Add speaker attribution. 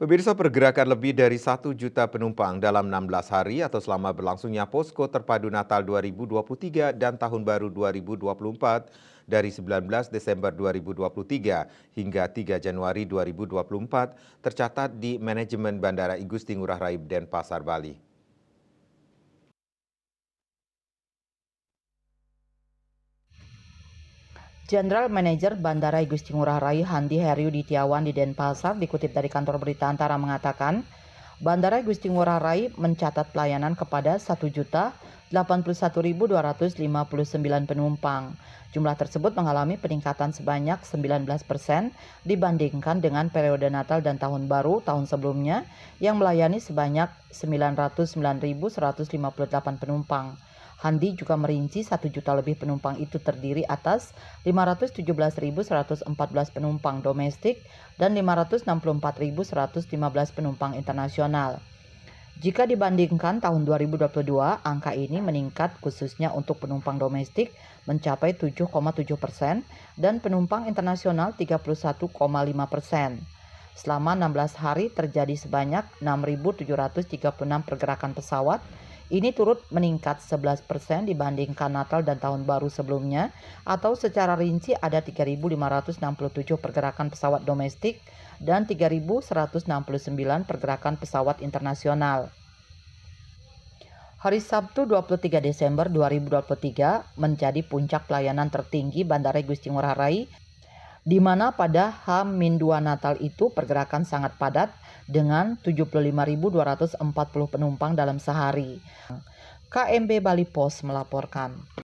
Speaker 1: Pemirsa, pergerakan lebih dari 1 juta penumpang dalam 16 hari atau selama berlangsungnya Posko Terpadu Natal 2023 dan Tahun Baru 2024 dari 19 Desember 2023 hingga 3 Januari 2024 tercatat di manajemen Bandara I Gusti Ngurah Rai Denpasar, Bali.
Speaker 2: General Manager Bandara I Gusti Ngurah Rai Handi Heryuditiawan di Denpasar dikutip dari kantor berita Antara mengatakan, Bandara I Gusti Ngurah Rai mencatat pelayanan kepada 1.081.259 penumpang. Jumlah tersebut mengalami peningkatan sebanyak 19% dibandingkan dengan periode Natal dan Tahun Baru tahun sebelumnya yang melayani sebanyak 909.158 penumpang. Handi juga merinci 1 juta lebih penumpang itu terdiri atas 517.114 penumpang domestik dan 564.115 penumpang internasional. Jika dibandingkan tahun 2022, angka ini meningkat khususnya untuk penumpang domestik mencapai 7,7% dan penumpang internasional 31,5%. Selama 16 hari terjadi sebanyak 6.736 pergerakan pesawat. Ini turut meningkat 11% dibandingkan Natal dan Tahun Baru sebelumnya, atau secara rinci ada 3.567 pergerakan pesawat domestik dan 3.169 pergerakan pesawat internasional. Hari Sabtu 23 Desember 2023 menjadi puncak pelayanan tertinggi Bandara I Gusti Ngurah Rai, di mana pada H-2 Natal itu pergerakan sangat padat dengan 75.240 penumpang dalam sehari. KMB Bali Pos melaporkan.